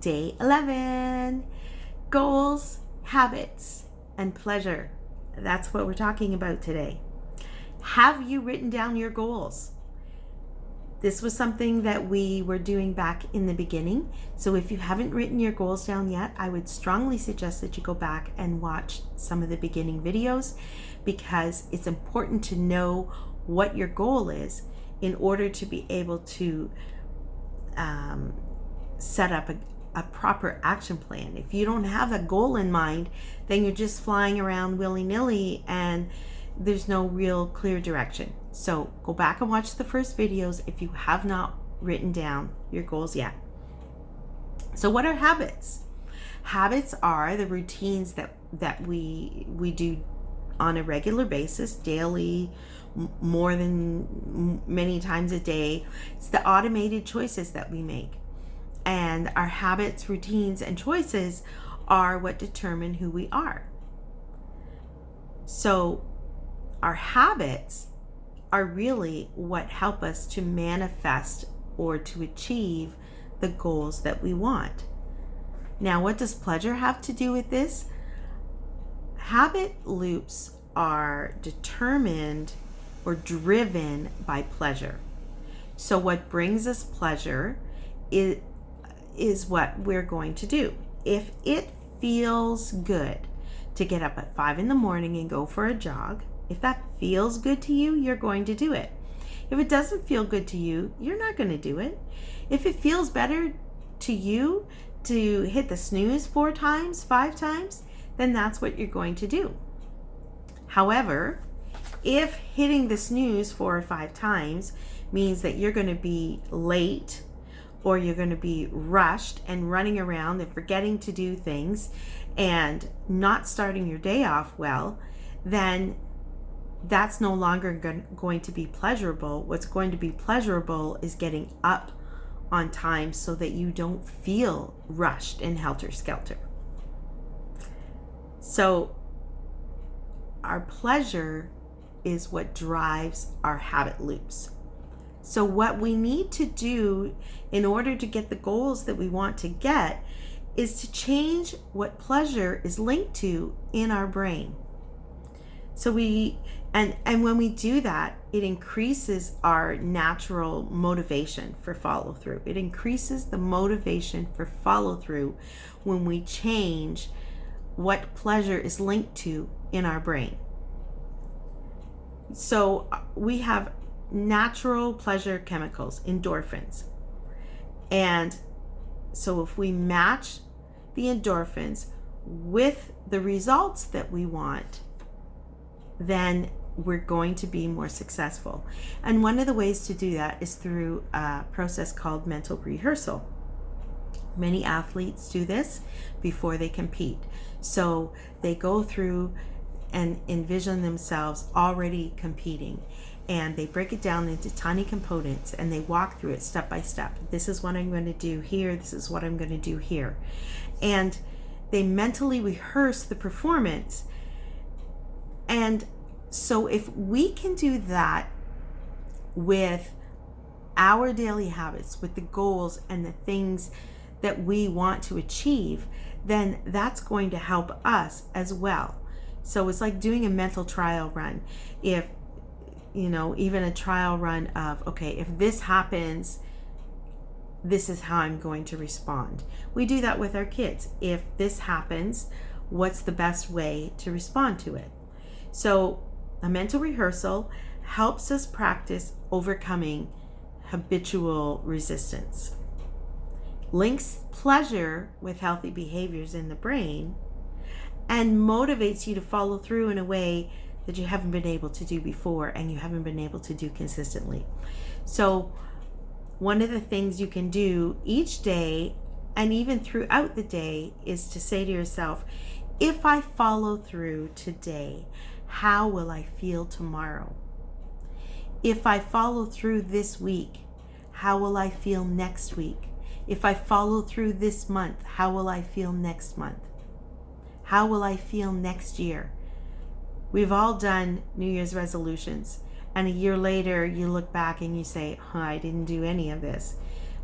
Day 11, goals, habits, and pleasure. That's what we're talking about today. Have you written down your goals? This was something that we were doing back in the beginning. So if you haven't written your goals down yet, I would strongly suggest that you go back and watch some of the beginning videos, because it's important to know what your goal is in order to be able to set up a proper action plan. If you don't have a goal in mind, then you're just flying around willy-nilly and there's no real clear direction. So go back and watch the first videos if you have not written down your goals yet. So what are habits? Habits are the routines that we do on a regular basis, daily, more than many times a day. It's the automated choices that we make. And our habits, routines, and choices are what determine who we are. So our habits are really what help us to manifest or to achieve the goals that we want. Now, what does pleasure have to do with this? Habit loops are determined or driven by pleasure. So what brings us pleasure is what we're going to do. If it feels good to get up at 5 a.m. and go for a jog, if that feels good to you, you're going to do it. If it doesn't feel good to you, you're not going to do it. If it feels better to you to hit the snooze 4 times, 5 times, then that's what you're going to do. However, if hitting the snooze 4 or 5 times means that you're going to be late, or you're going to be rushed and running around and forgetting to do things and not starting your day off well, then that's no longer going to be pleasurable. What's going to be pleasurable is getting up on time so that you don't feel rushed and helter-skelter. So our pleasure is what drives our habit loops. So what we need to do in order to get the goals that we want to get is to change what pleasure is linked to in our brain. So and when we do that, it increases our natural motivation for follow through. It increases the motivation for follow through when we change what pleasure is linked to in our brain. So we have natural pleasure chemicals, endorphins. And so if we match the endorphins with the results that we want, then we're going to be more successful. And one of the ways to do that is through a process called mental rehearsal. Many athletes do this before they compete. So they go through and envision themselves already competing. And they break it down into tiny components and they walk through it step by step. This is what I'm going to do here. This is what I'm going to do here. And they mentally rehearse the performance. And so if we can do that with our daily habits, with the goals and the things that we want to achieve, then that's going to help us as well. So it's like doing a mental trial run. If even a trial run of, okay, if this happens, this is how I'm going to respond. We do that with our kids. If this happens, what's the best way to respond to it? So a mental rehearsal helps us practice overcoming habitual resistance, links pleasure with healthy behaviors in the brain, and motivates you to follow through in a way that you haven't been able to do before and you haven't been able to do consistently. So one of the things you can do each day and even throughout the day is to say to yourself, if I follow through today, how will I feel tomorrow? If I follow through this week, how will I feel next week? If I follow through this month, how will I feel next month? How will I feel next year? We've all done New Year's resolutions, and a year later you look back and you say, I didn't do any of this.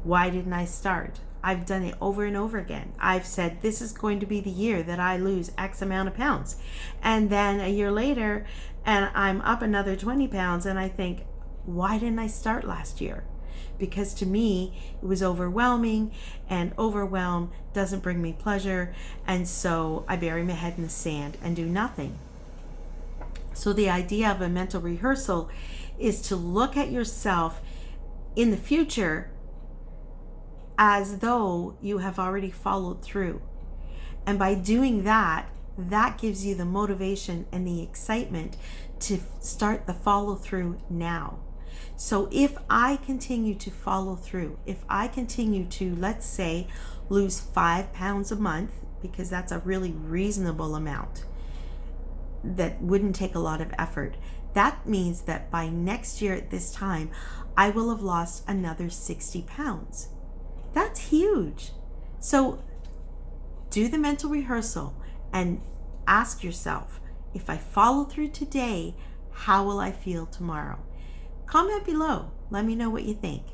Why didn't I start? I've done it over and over again. I've said, this is going to be the year that I lose X amount of pounds. And then a year later, and I'm up another 20 pounds, and I think, why didn't I start last year? Because to me, it was overwhelming, and overwhelm doesn't bring me pleasure. And so I bury my head in the sand and do nothing. So the idea of a mental rehearsal is to look at yourself in the future as though you have already followed through. And by doing that, that gives you the motivation and the excitement to start the follow through now. So if I continue to follow through, if I continue to, let's say, lose 5 pounds a month, because that's a really reasonable amount that wouldn't take a lot of effort, that means that by next year at this time, I will have lost another 60 pounds. That's huge. So do the mental rehearsal and ask yourself, if I follow through today, how will I feel tomorrow? Comment below. Let me know what you think.